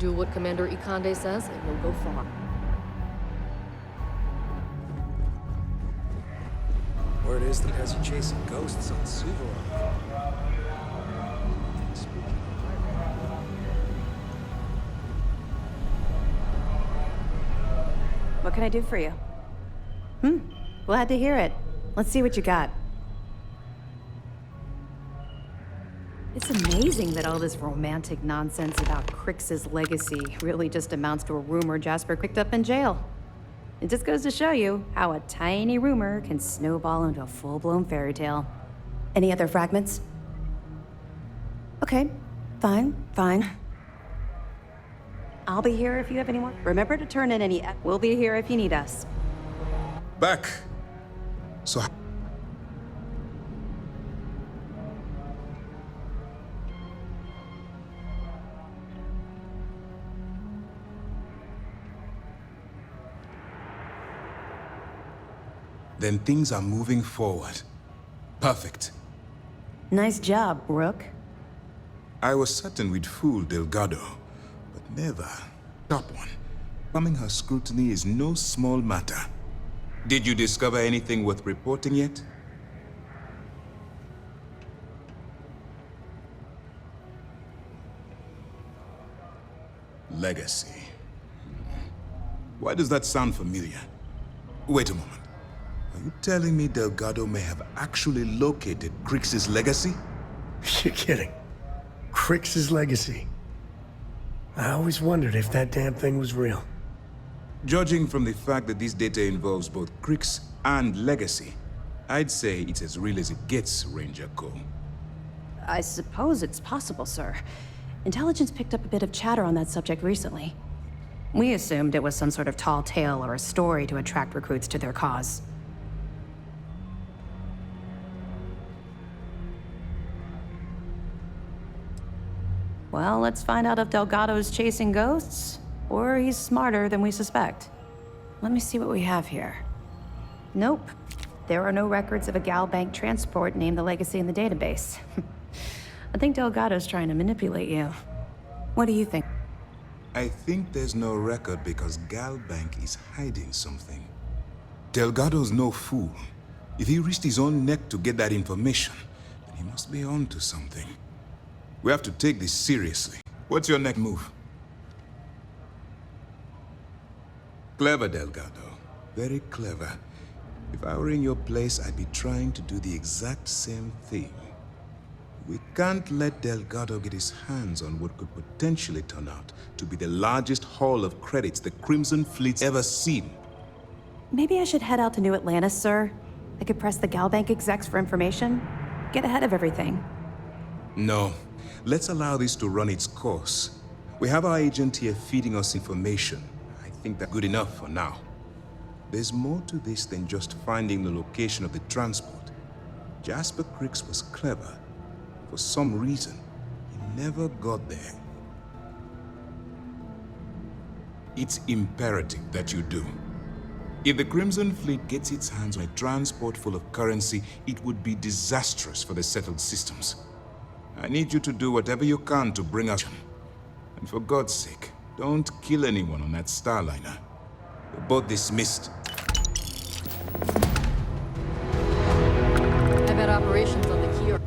Do what Commander Ikande says, and you'll go far. Word is that has you chasing ghosts on Suvorov. What can I do for you? Glad to hear it. Let's see what you got. It's amazing that all this romantic nonsense about Crix's legacy really just amounts to a rumor Jasper picked up in jail. It just goes to show you how a tiny rumor can snowball into a full-blown fairy tale. Any other fragments? Okay, fine. I'll be here if you have any more. Remember to turn in any. We'll be here if you need us. Back. So. Then things are moving forward. Perfect. Nice job, Rook. I was certain we'd fool Delgado, but never. Top one. Coming her scrutiny is no small matter. Did you discover anything worth reporting yet? Legacy. Why does that sound familiar? Wait a moment. Are you telling me Delgado may have actually located Crix's legacy? You're kidding. Crix's legacy. I always wondered if that damn thing was real. Judging from the fact that this data involves both Crix and legacy, I'd say it's as real as it gets, Ranger Cole. I suppose it's possible, sir. Intelligence picked up a bit of chatter on that subject recently. We assumed it was some sort of tall tale or a story to attract recruits to their cause. Well, let's find out if Delgado's chasing ghosts, or he's smarter than we suspect. Let me see what we have here. Nope. There are no records of a Gal Bank transport named the Legacy in the database. I think Delgado's trying to manipulate you. What do you think? I think there's no record because Gal Bank is hiding something. Delgado's no fool. If he risked his own neck to get that information, then he must be on to something. We have to take this seriously. What's your next move? Clever, Delgado. Very clever. If I were in your place, I'd be trying to do the exact same thing. We can't let Delgado get his hands on what could potentially turn out to be the largest haul of credits the Crimson Fleet's ever seen. Maybe I should head out to New Atlantis, sir. I could press the Gal Bank execs for information. Get ahead of everything. No. Let's allow this to run its course. We have our agent here feeding us information. I think that's good enough for now. There's more to this than just finding the location of the transport. Jasper Crix was clever. For some reason, he never got there. It's imperative that you do. If the Crimson Fleet gets its hands on a transport full of currency, it would be disastrous for the settled systems. I need you to do whatever you can to bring us. And for God's sake, don't kill anyone on that Starliner. You're both dismissed. I've had operations on the Kior.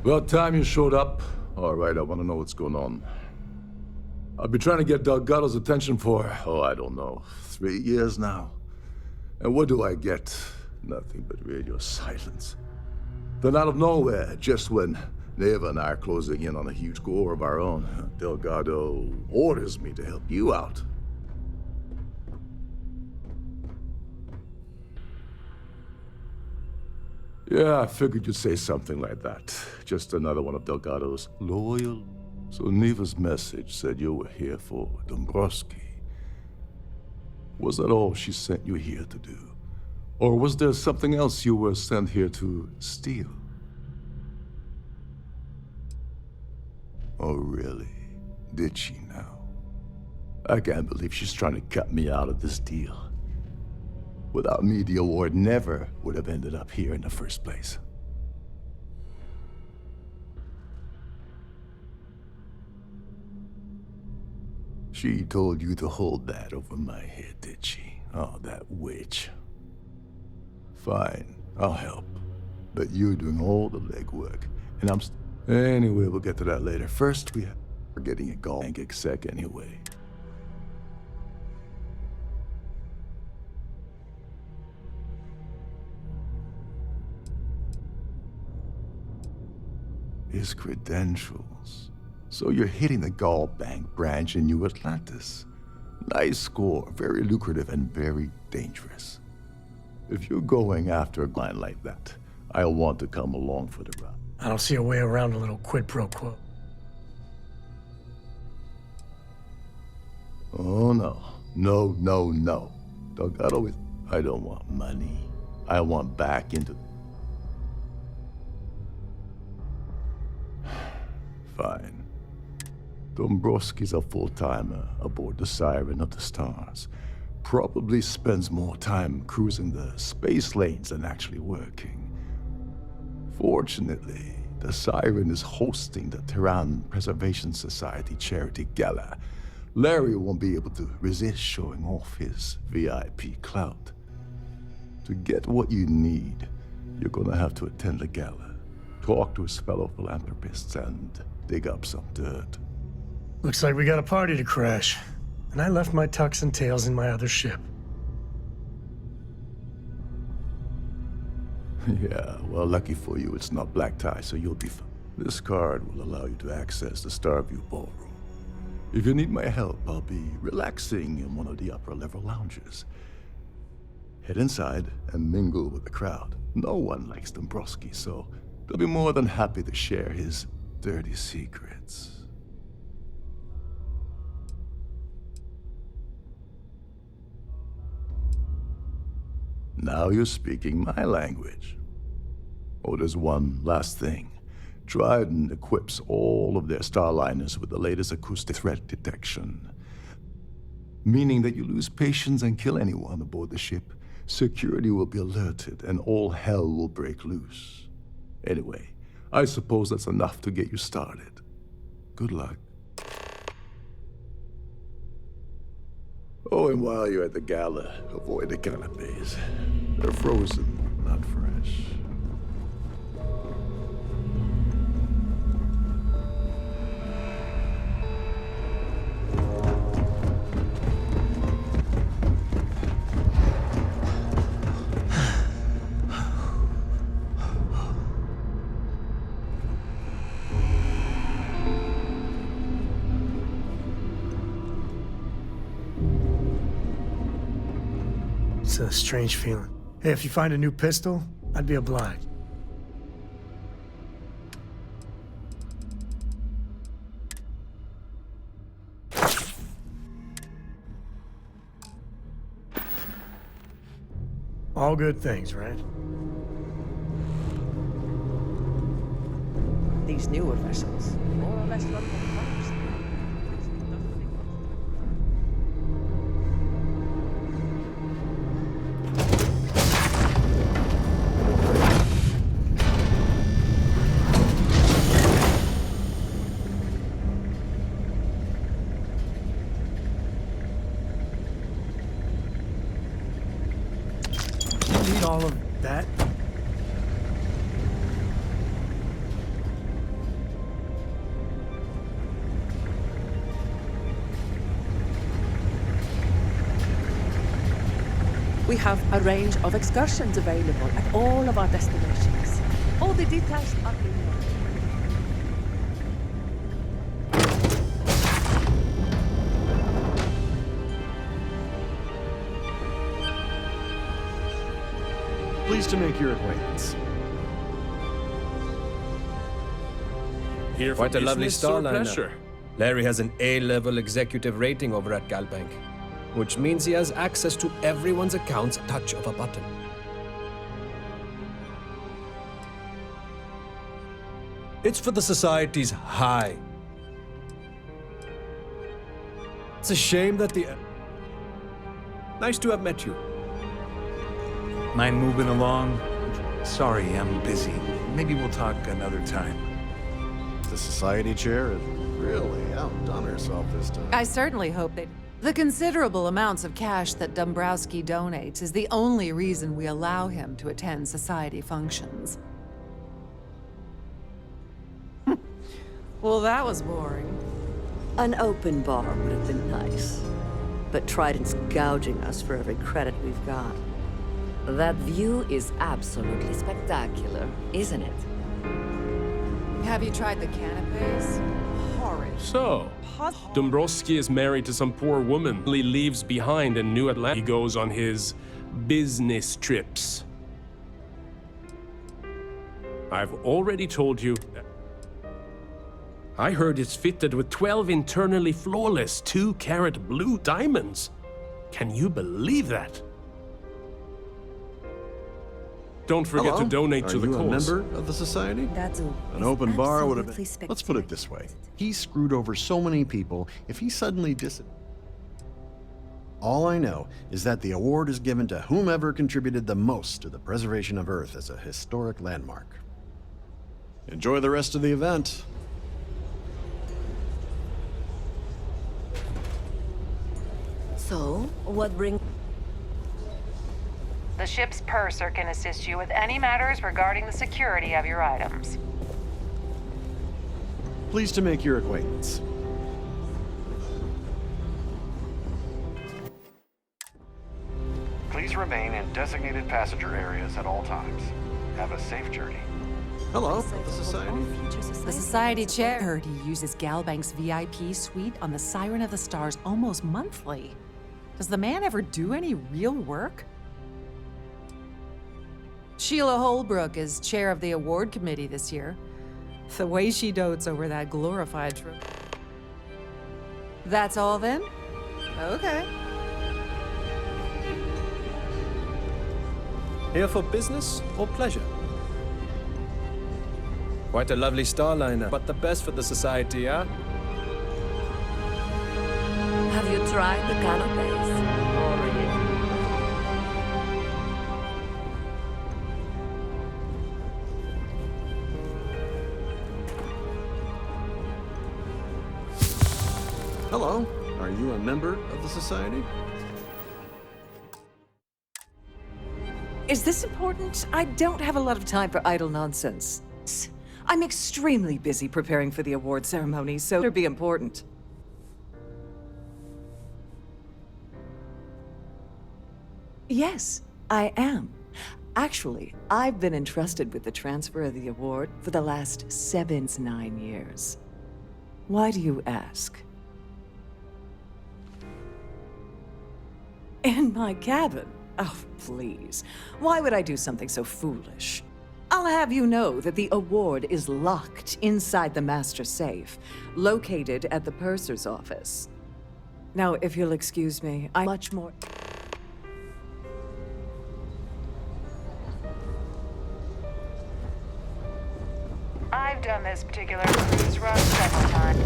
About time you showed up. All right, I want to know what's going on. I've been trying to get Delgado's attention for, I don't know, 3 years now. And what do I get? Nothing but radio silence. Then out of nowhere, just when Neva and I are closing in on a huge gore of our own, Delgado orders me to help you out. Yeah, I figured you'd say something like that. Just another one of Delgado's loyal. So Neva's message said you were here for Dombrowski. Was that all she sent you here to do? Or was there something else you were sent here to steal? Oh, really? Did she now? I can't believe she's trying to cut me out of this deal. Without me, the award never would have ended up here in the first place. She told you to hold that over my head, did she? Oh, that witch. Fine, I'll help. But you're doing all the legwork, and Anyway, we'll get to that later. First, we're getting a gall and exec anyway. His credentials. So you're hitting the Gall Bank branch in New Atlantis. Nice score, very lucrative and very dangerous. If you're going after a line like that, I'll want to come along for the ride. I don't see a way around a little quid pro quo. Oh, no. No, no, no. Delgado is... I don't want money. I want back into... Fine. Dombrowski's a full-timer aboard the Siren of the Stars. Probably spends more time cruising the space lanes than actually working. Fortunately, the Siren is hosting the Tehran Preservation Society charity gala. Larry won't be able to resist showing off his VIP clout. To get what you need, you're gonna have to attend the gala, talk to his fellow philanthropists, and dig up some dirt. Looks like we got a party to crash. And I left my tux and tails in my other ship. Yeah, well, lucky for you, it's not black tie, so you'll be fine. This card will allow you to access the Starfield ballroom. If you need my help, I'll be relaxing in one of the upper-level lounges. Head inside and mingle with the crowd. No one likes Dombrowski, so they'll be more than happy to share his dirty secrets. Now you're speaking my language. Oh, there's one last thing. Trident equips all of their starliners with the latest acoustic threat detection. Meaning that you lose patience and kill anyone aboard the ship, security will be alerted and all hell will break loose. Anyway, I suppose that's enough to get you started. Good luck. Oh, and while you're at the gala, avoid the canapes. They're frozen, not fresh. It's a strange feeling. Hey, if you find a new pistol, I'd be obliged. All good things, right? These newer vessels, more or less run from pumps. Need all of that? We have a range of excursions available at all of our destinations. All the details are in there. Pleased to make your acquaintance. Here Quite for a lovely business or Starliner. pleasure? Larry has an A-level executive rating over at Galbank, which means he has access to everyone's accounts at touch of a button. It's for the Society's high. It's a shame that the... Nice to have met you. Mind moving along? Sorry, I'm busy. Maybe we'll talk another time. The Society chair has really outdone herself this time. I certainly hope they... The considerable amounts of cash that Dombrowski donates is the only reason we allow him to attend society functions. Well, that was boring. An open bar would have been nice. But Trident's gouging us for every credit we've got. That view is absolutely spectacular, isn't it? Have you tried the canapes? Horrid. So, Dombrowski is married to some poor woman he leaves behind in New Atlanta. He goes on his business trips. I've already told you that I heard it's fitted with 12 internally flawless 2-carat blue diamonds. Can you believe that? Don't forget Hello? to donate to the Are you a cause. member of the Society? That's An open bar would have been... Let's put it this way. He screwed over so many people, if he suddenly All I know is that the award is given to whomever contributed the most to the preservation of Earth as a historic landmark. Enjoy the rest of the event. So, what brings... The ship's purser can assist you with any matters regarding the security of your items. Pleased to make your acquaintance. Please remain in designated passenger areas at all times. Have a safe journey. Hello, the Society. The Society chair. I heard he uses Galbank's VIP suite on the Siren of the Stars almost monthly. Does the man ever do any real work? Sheila Holbrook is chair of the award committee this year. The way she dotes over that glorified trophy. That's all then? Okay. Here for business or pleasure? Quite a lovely Starliner, but the best for the Society, huh? Have you tried the canapes? Hello, are you a member of the Society? Is this important? I don't have a lot of time for idle nonsense. I'm extremely busy preparing for the award ceremony, so it'll be important. Yes, I am. Actually, I've been entrusted with the transfer of the award for the last 9 years. Why do you ask? In my cabin? Oh, please. Why would I do something so foolish? I'll have you know that the award is locked inside the master safe, located at the purser's office. Now, if you'll excuse me, I'm much more... I've done this particular cruise run several times.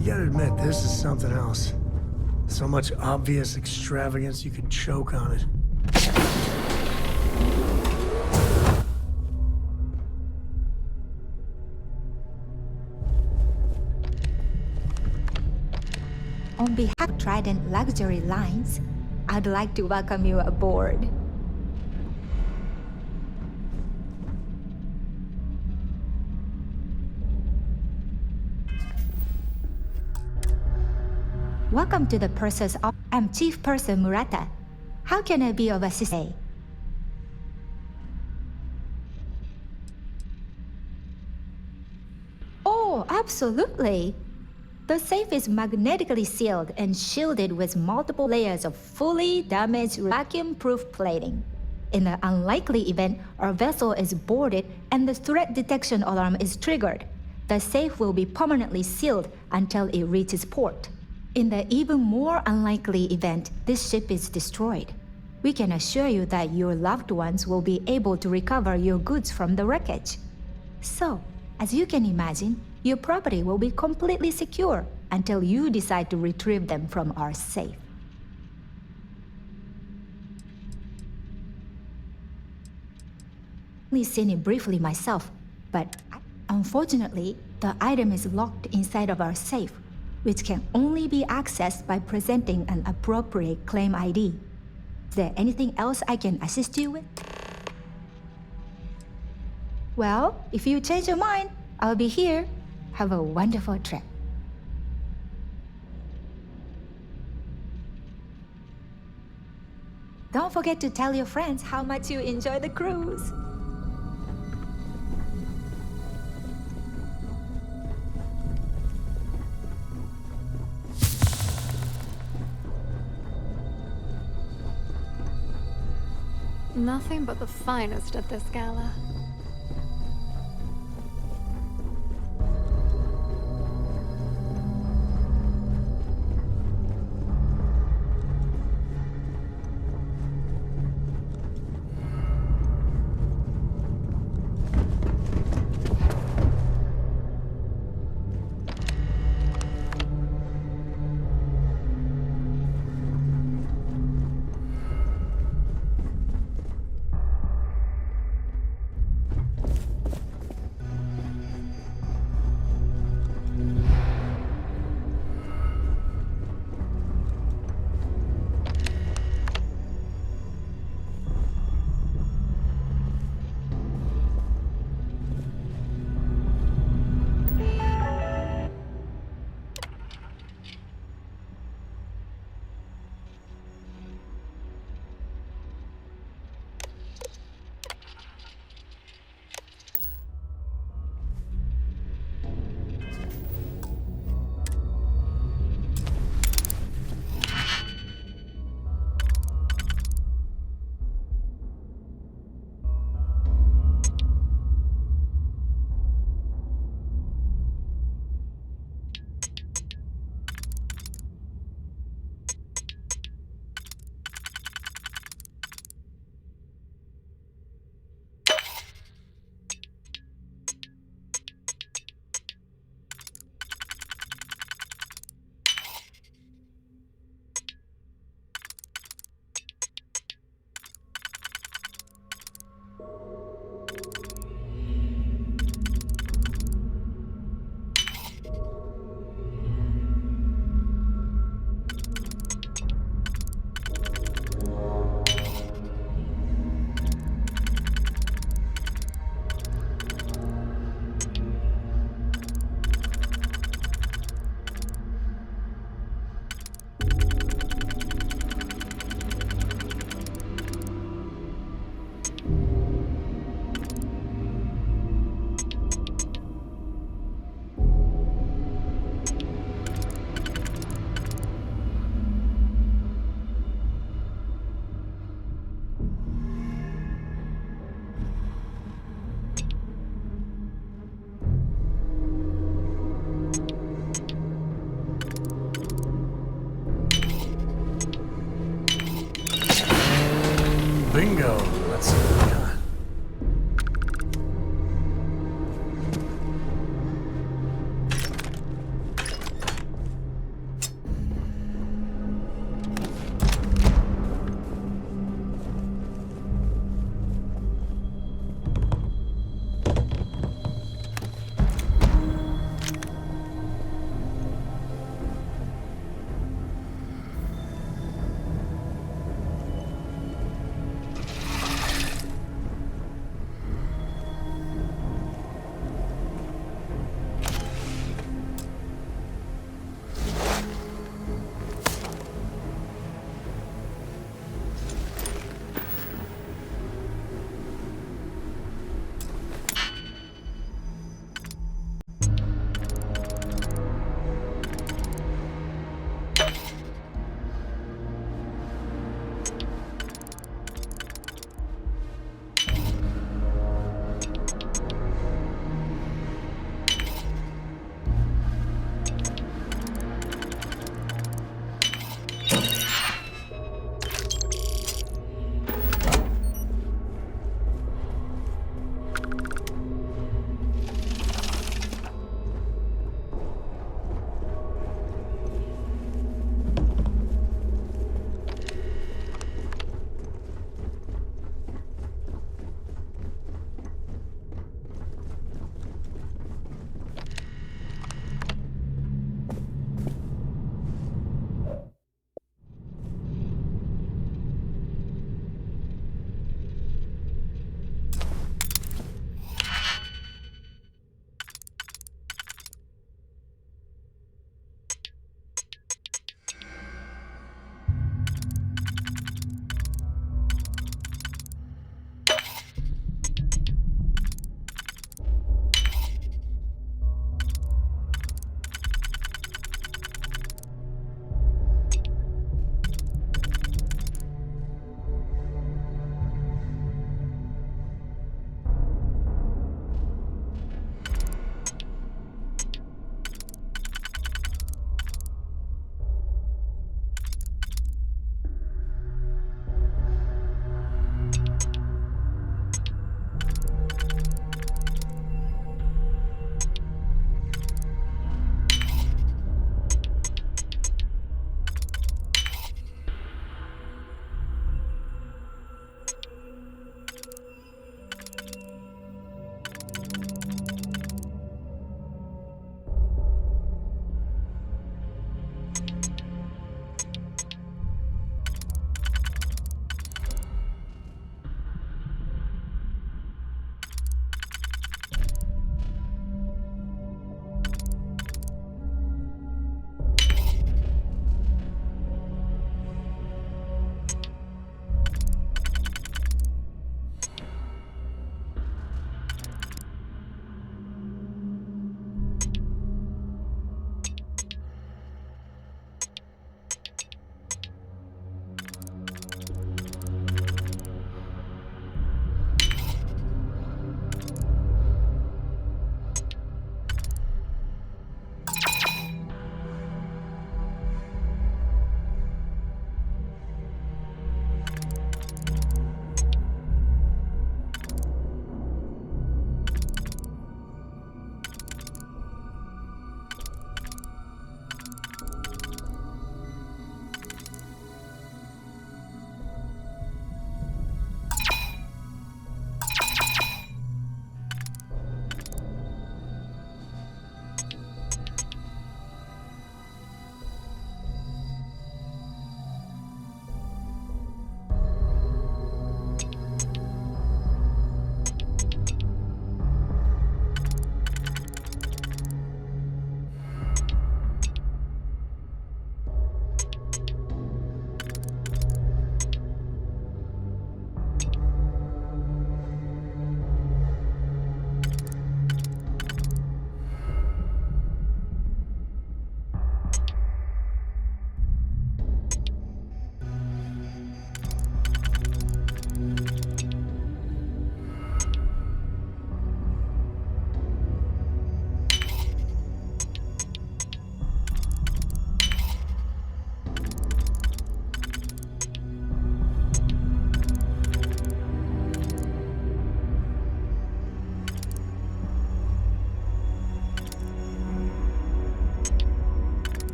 You gotta admit, this is something else. So much obvious extravagance, you could choke on it. On behalf of Trident Luxury Lines, I'd like to welcome you aboard. Welcome to the Purser's office. I'm Chief Purser Murata. How can I be of assistance? Oh, absolutely. The safe is magnetically sealed and shielded with multiple layers of fully damaged vacuum-proof plating. In the unlikely event our vessel is boarded and the threat detection alarm is triggered, the safe will be permanently sealed until it reaches port. In the even more unlikely event this ship is destroyed, we can assure you that your loved ones will be able to recover your goods from the wreckage. So, as you can imagine, your property will be completely secure until you decide to retrieve them from our safe. I've only seen it briefly myself, but unfortunately, the item is locked inside of our safe, which can only be accessed by presenting an appropriate claim ID. Is there anything else I can assist you with? Well, if you change your mind, I'll be here. Have a wonderful trip. Don't forget to tell your friends how much you enjoy the cruise. Nothing but the finest at this gala. Bingo. Let's see what we got.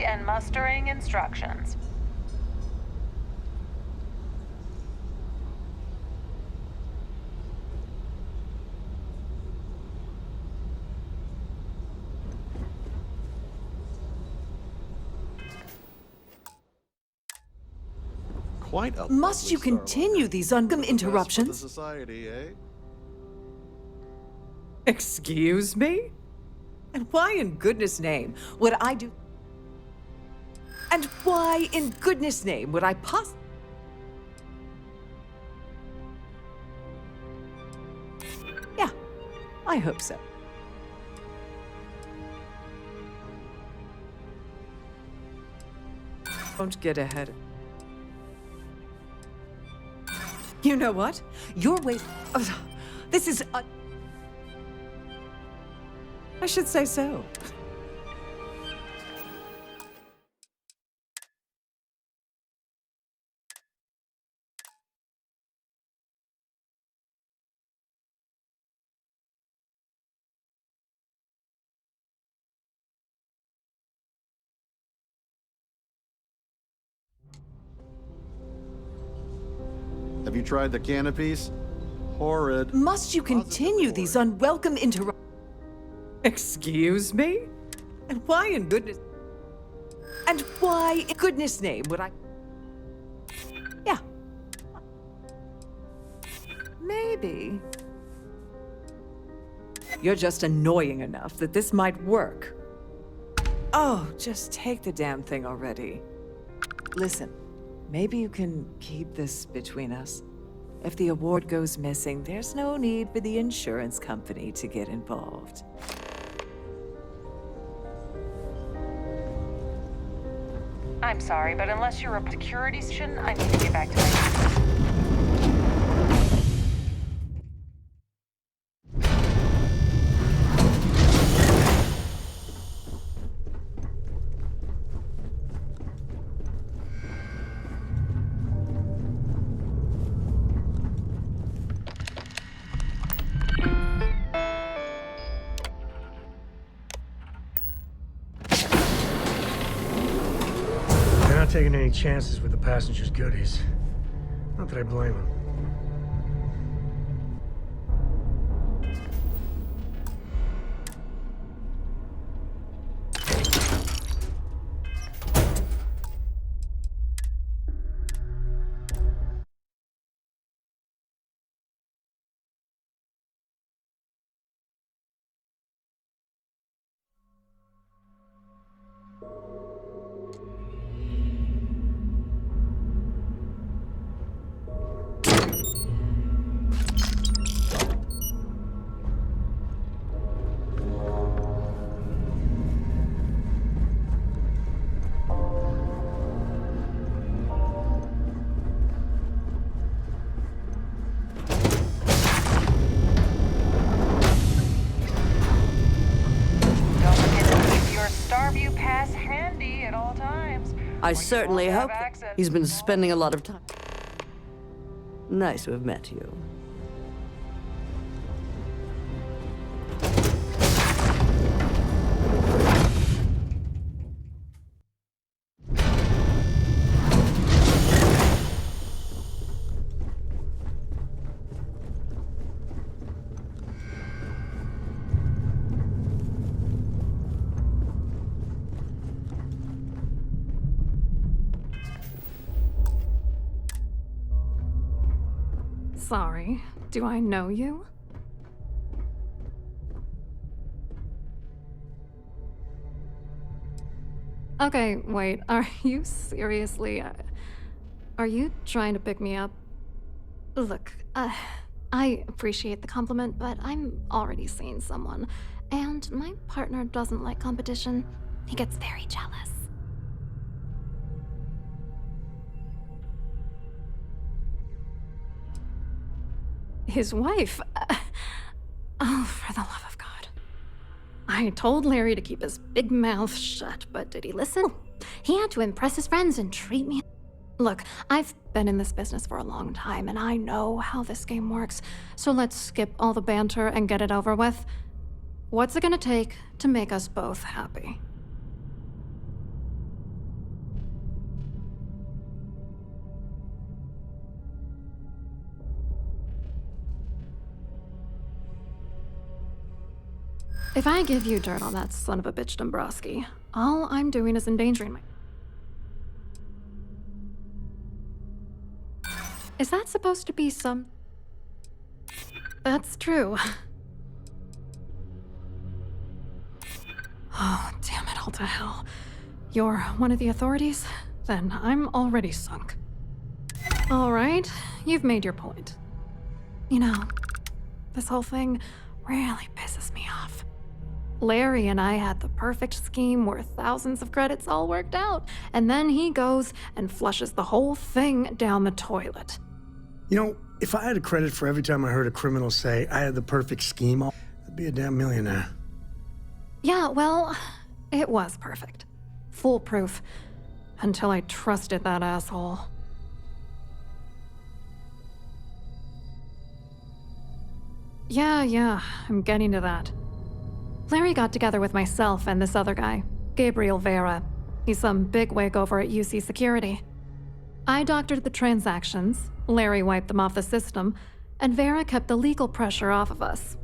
and mustering instructions. Quite a Must you lovely continue these interruptions? society, eh? Excuse me? And why in goodness name would I do... And why in goodness name would I Yeah, I hope so. Don't get ahead. You know what? Your way... This is... I should say so. Have you tried the canopies? Horrid. Must you continue these unwelcome Excuse me? And why in goodness... And why in goodness name would I... Yeah. Maybe. You're just annoying enough that this might work. Oh, just take the damn thing already. Listen, maybe you can keep this between us. If the award goes missing, there's no need for the insurance company to get involved. I'm sorry, but unless you're a security station, I need to get back to my... They're not taking any chances with the passengers' goodies. Not that I blame them. Starview pass handy at all times. I certainly hope have that access he's been spending a lot of time. Nice to have met you. Sorry, do I know you? Okay, wait, are you seriously... Are you trying to pick me up? Look, I appreciate the compliment, but I'm already seeing someone, and my partner doesn't like competition. He gets very jealous. His wife? Oh, for the love of God. I told Larry to keep his big mouth shut, but did he listen? He had to impress his friends and treat me. Look, I've been in this business for a long time, and I know how this game works, so let's skip all the banter and get it over with. What's it gonna take to make us both happy? If I give you dirt on that son of a bitch Dombrowski, all I'm doing is endangering my... Is that supposed to be some... That's true. Oh, damn it all to hell. You're one of the authorities? Then I'm already sunk. All right, you've made your point. You know, this whole thing really pisses me off. Larry and I had the perfect scheme where thousands of credits all worked out, and then he goes and flushes the whole thing down the toilet. You know, if I had a credit for every time I heard a criminal say I had the perfect scheme, I'd be a damn millionaire. Yeah, well, it was perfect. Foolproof. Until I trusted that asshole. Yeah, I'm getting to that. Larry got together with myself and this other guy, Gabriel Vera. He's some bigwig over at UC Security. I doctored the transactions, Larry wiped them off the system, and Vera kept the legal pressure off of us.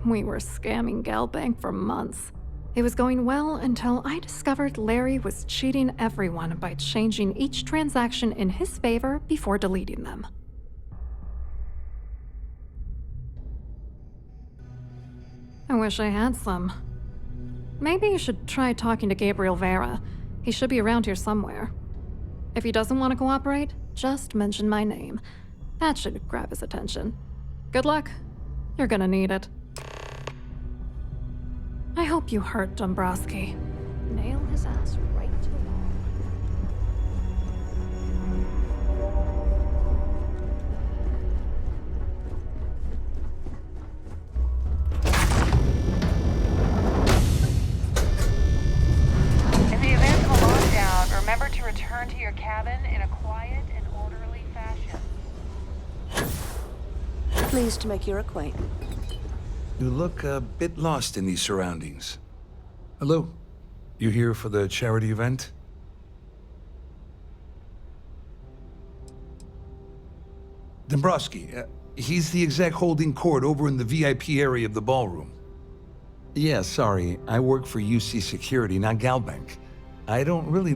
We were scamming Galbank for months. It was going well until I discovered Larry was cheating everyone by changing each transaction in his favor before deleting them. I wish I had some. Maybe you should try talking to Gabriel Vera. He should be around here somewhere. If he doesn't want to cooperate, just mention my name. That should grab his attention. Good luck. You're gonna need it. I hope you hurt Dombrowski. Nail his ass right to the wall. In the event of a lockdown, remember to return to your cabin in a quiet and orderly fashion. Pleased to make your acquaintance. You look a bit lost in these surroundings. Hello? You here for the charity event? Dombrowski, he's the exec holding court over in the VIP area of the ballroom. Yeah, sorry, I work for UC Security, not Galbank. I don't really...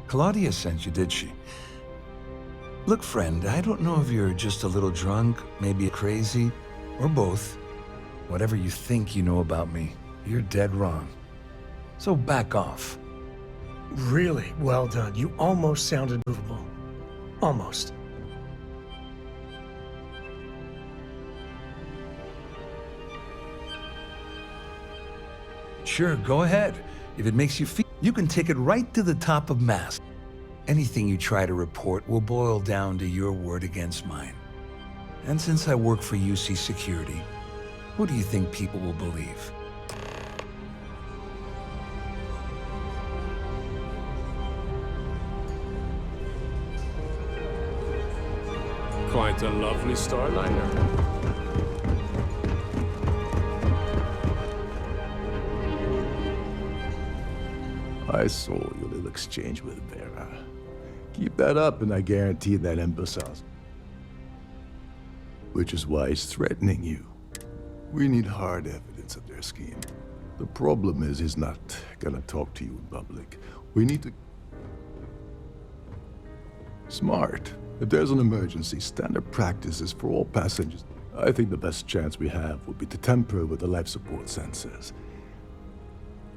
Claudia sent you, did she? Look, friend, I don't know if you're just a little drunk, maybe crazy, or both. Whatever you think you know about me, you're dead wrong. So back off. Really well done. You almost sounded movable. Almost. Sure, go ahead. If it makes you feel, you can take it right to the top of Mass. Anything you try to report will boil down to your word against mine. And since I work for UC Security, what do you think people will believe? Quite a lovely Starliner. I saw your little exchange with Vera. Keep that up and I guarantee that imbecile's. Which is why he's threatening you. We need hard evidence of their scheme. The problem is he's not gonna talk to you in public. We need to... Smart. If there's an emergency, standard practices for all passengers. I think the best chance we have would be to tamper with the life support sensors.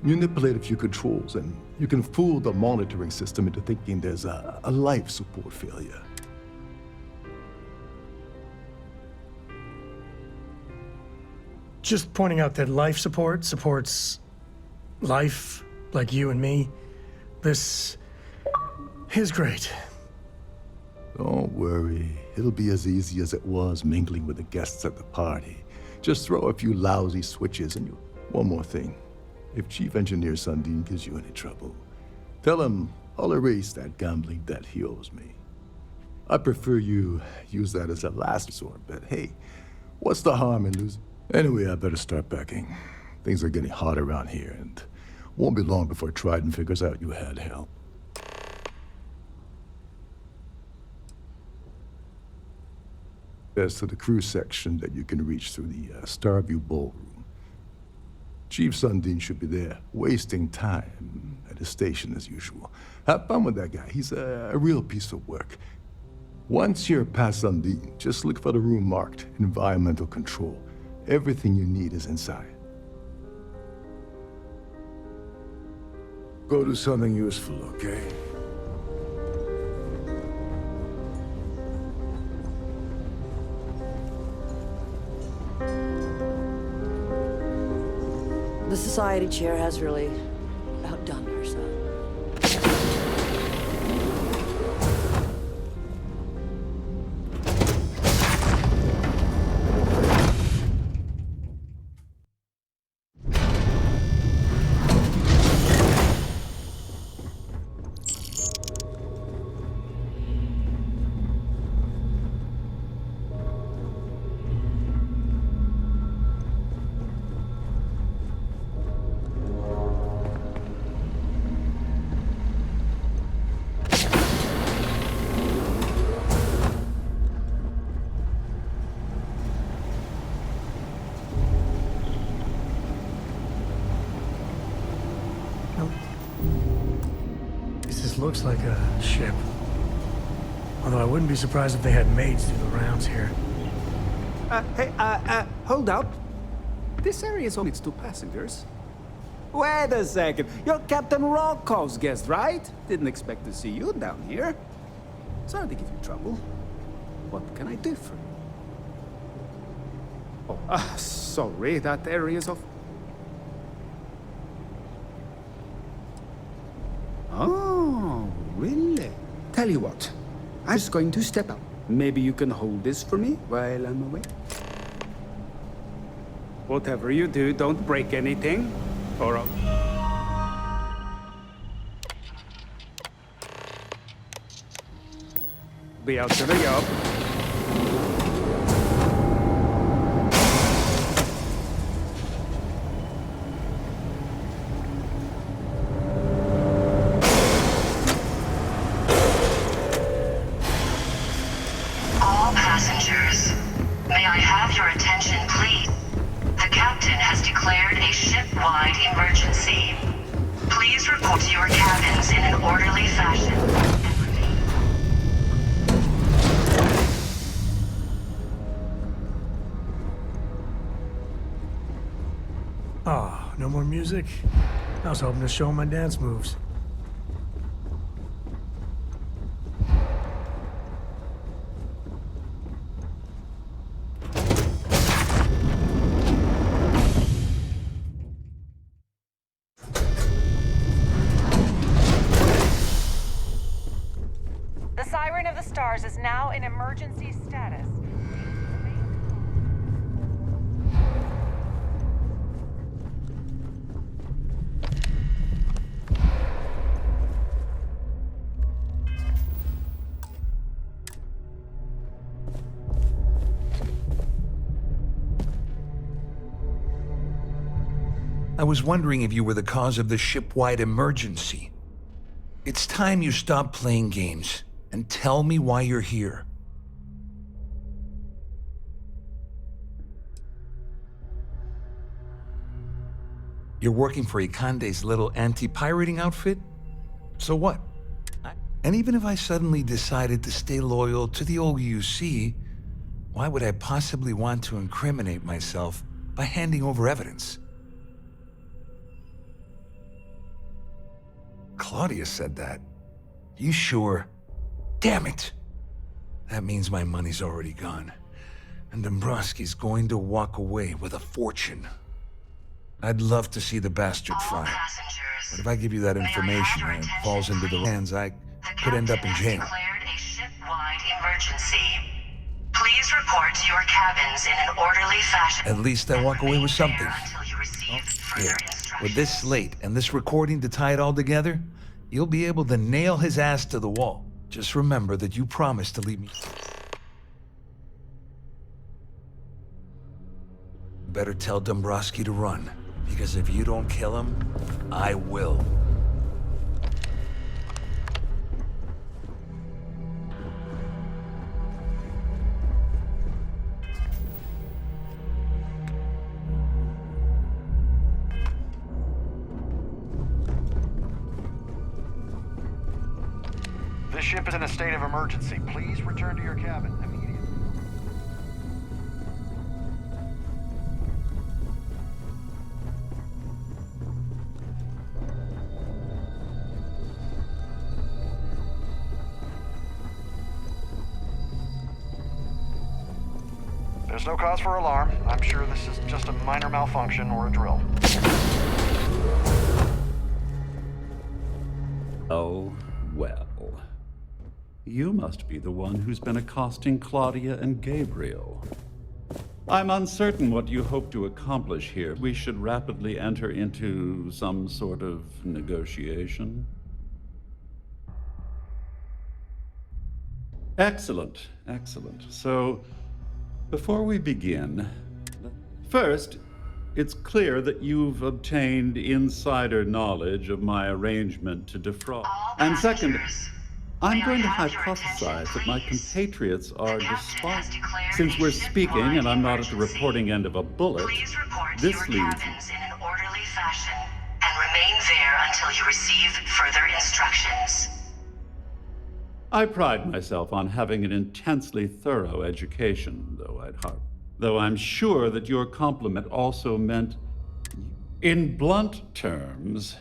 Manipulate a few controls, and you can fool the monitoring system into thinking there's a life support failure. Just pointing out that life support supports life, like you and me. This is great. Don't worry. It'll be as easy as it was mingling with the guests at the party. Just throw a few lousy switches and you... One more thing. If Chief Engineer Sundin gives you any trouble, tell him I'll erase that gambling debt he owes me. I prefer you use that as a last resort, but hey, what's the harm in losing? Anyway, I better start packing. Things are getting hot around here, and won't be long before Trident figures out you had help. As to the crew section that you can reach through the Starview ballroom. Chief Sundin should be there, wasting time at his station as usual. Have fun with that guy. He's a real piece of work. Once you're past Sundin, just look for the room marked Environmental Control. Everything you need is inside. Go do something useful, okay? The Society Chair has really outdone herself. Looks like a ship. Although I wouldn't be surprised if they had maids do the rounds here. Hey, hold up. This area is only 2 passengers. Wait a second. You're Captain Rocco's guest, right? Didn't expect to see you down here. Sorry to give you trouble. What can I do for you? Oh, sorry. That area's off. Oh, really? Tell you what, I'm just going to step out. Maybe you can hold this for me while I'm away? Whatever you do, don't break anything, or I'll... Be out to the job. Oh, no more music? I was hoping to show my dance moves. The Siren of the Stars is now in emergency status. I was wondering if you were the cause of the ship-wide emergency. It's time you stop playing games and tell me why you're here. You're working for Ikande's little anti-pirating outfit? So what? And even if I suddenly decided to stay loyal to the old UC, why would I possibly want to incriminate myself by handing over evidence? Claudia said that. You sure? Damn it! That means my money's already gone. And Dombrowski's going to walk away with a fortune. I'd love to see the bastard fry. But if I give you that information and it falls into the hands, I could end up in jail. Declared a ship-wide emergency. Please report to your cabins in an orderly fashion. At least I walk away with something. Here, with this slate and this recording to tie it all together, you'll be able to nail his ass to the wall. Just remember that you promised to leave me. Better tell Dombrowski to run, because if you don't kill him, I will. This ship is in a state of emergency. Please return to your cabin immediately. There's no cause for alarm. I'm sure this is just a minor malfunction or a drill. Oh, well. You must be the one who's been accosting Claudia and Gabriel. I'm uncertain what you hope to accomplish here. We should rapidly enter into some sort of negotiation. Excellent, excellent. So, before we begin, first, it's clear that you've obtained insider knowledge of my arrangement to defraud. And second, I'm going to hypothesize that my compatriots are despondent. Since we're speaking and I'm not at the reporting end of a bullet, this leads Cabins in an orderly fashion and remain there until you receive further instructions. I pride myself on having an intensely thorough education, though I'm sure that your compliment also meant, in blunt terms,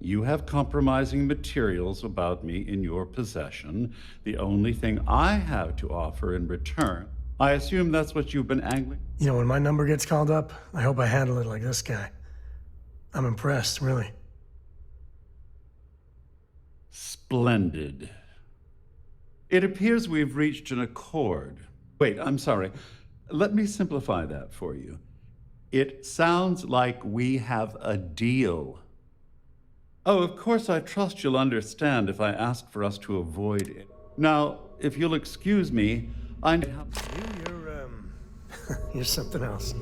you have compromising materials about me in your possession. The only thing I have to offer in return, I assume that's what you've been angling? You know, when my number gets called up, I hope I handle it like this guy. I'm impressed, really. Splendid. It appears we've reached an accord. Wait, I'm sorry. Let me simplify that for you. It sounds like we have a deal. Oh, of course, I trust you'll understand if I ask for us to avoid it. Now, if you'll excuse me, You're something else.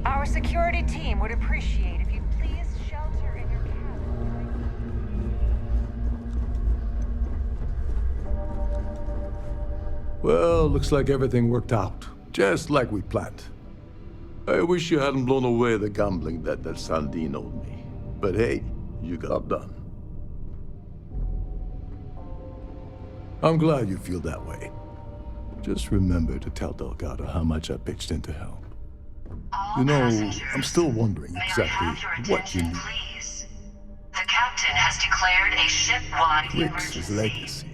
Our security team would appreciate if you'd please shelter in your cabin. Well, looks like everything worked out, just like we planned. I wish you hadn't blown away the gambling debt that Sandine owed me. But hey, you got done. I'm glad you feel that way. Just remember to tell Delgado how much I pitched in to help. You know, I'm still wondering exactly what you need. Please. The captain has declared a ship-wide Rick's legacy.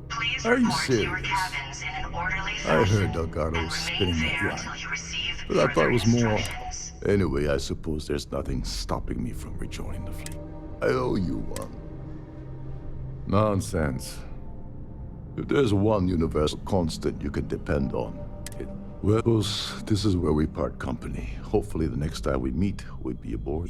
Please Are you report to your serious? cabins in an orderly I fashion heard Delgado was spinning that there line. until you receive But I thought further it was more. instructions. Anyway, I suppose there's nothing stopping me from rejoining the fleet. I owe you one. Nonsense. If there's one universal constant you can depend on, well, this is where we part company. Hopefully the next time we meet, we'll be aboard.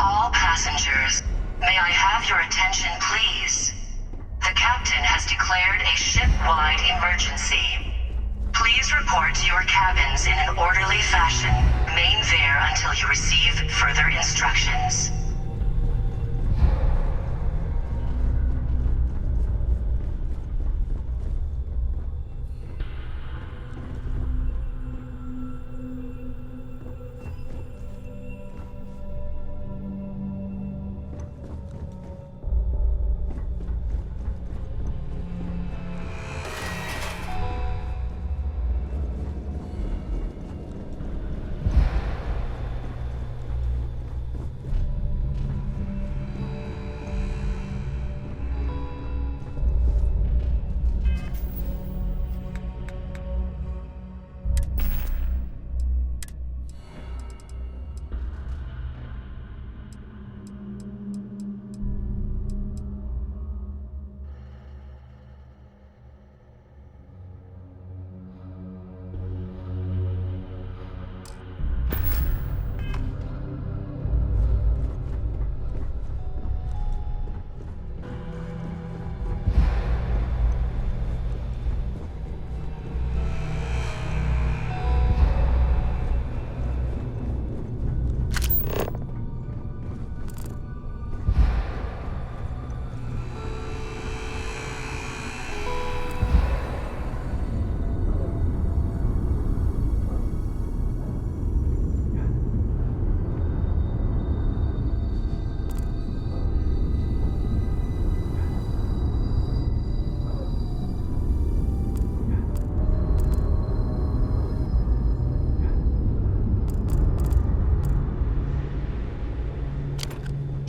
All passengers, may I have your attention, please? The captain has declared a ship-wide emergency. Please report to your cabins in an orderly fashion. Remain there until you receive further instructions.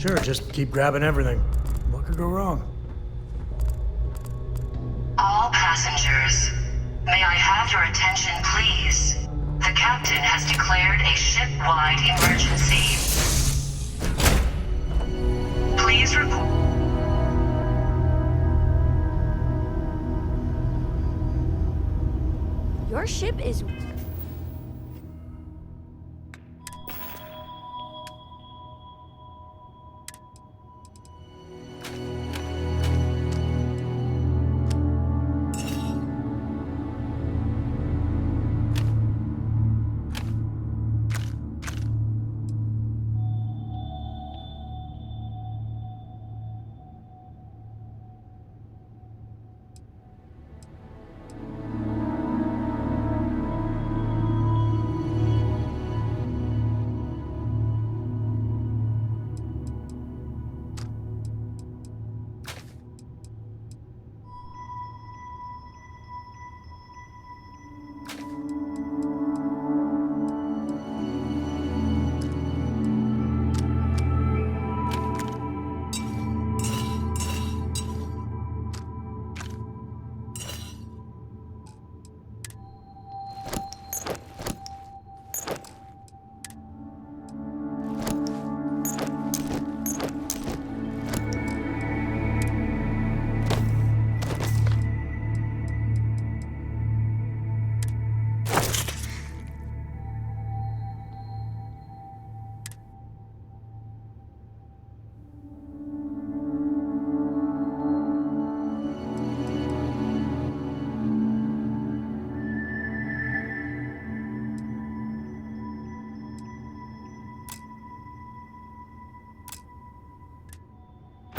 Sure, just keep grabbing everything. What could go wrong? All passengers, may I have your attention, please? The captain has declared a ship-wide emergency. Please report. Your ship is...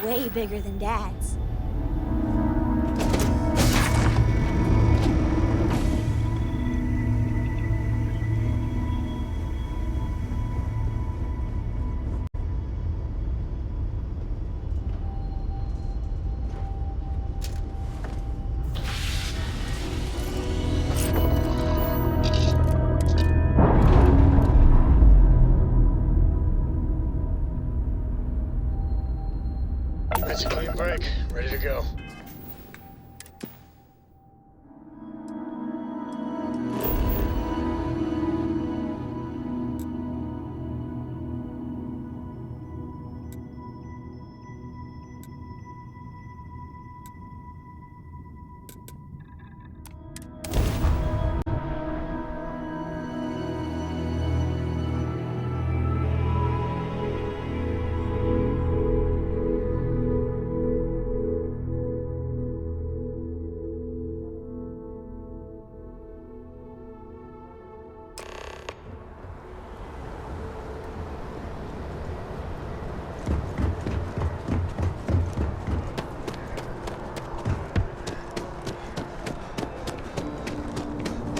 way bigger than Dad's. That's a clean break. Ready to go.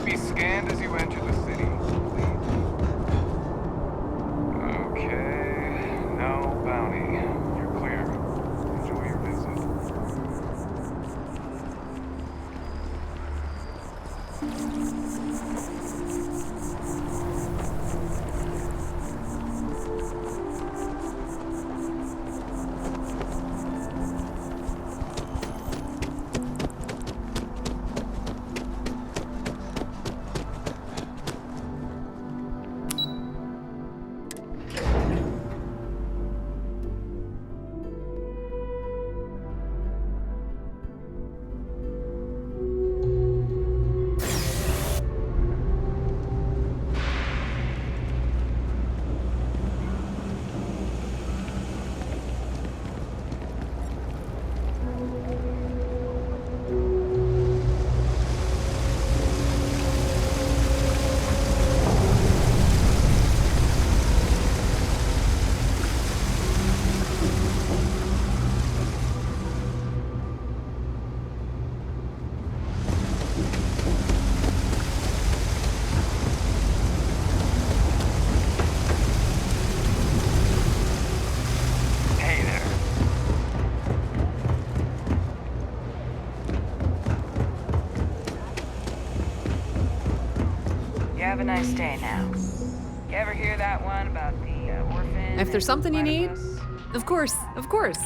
Be scanned as you enter the city. Okay, no bounty. You're clear. Enjoy your visit. Have a nice day now. You ever hear that one about the orphan? If there's something you need, Of course, of course.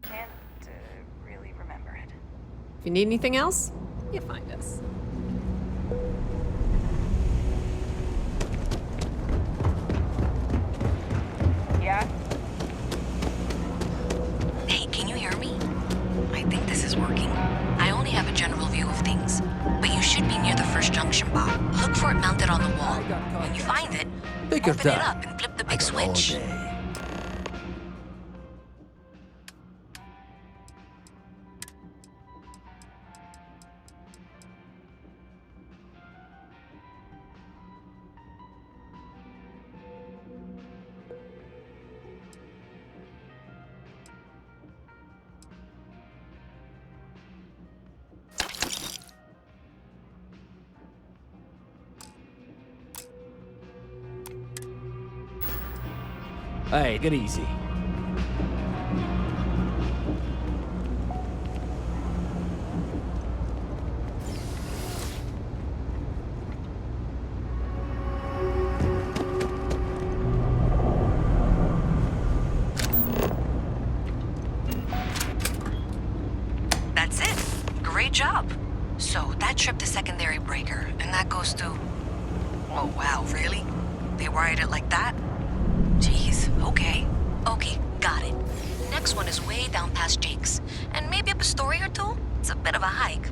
Can't really remember it. If you need anything else, you find us. Yeah? Hey, can you hear me? I think this is working. I only have a general view of things, but you should be near the first junction box. Look for it mounted on the wall. When you find it, open it up and flip the big switch. Hey, get easy. That's it. Great job. So that tripped the secondary breaker, and that goes to... Oh, wow, really? They wired it like that? Jeez, okay. Okay, got it. Next one is way down past Jake's, and maybe up a story or two? It's a bit of a hike.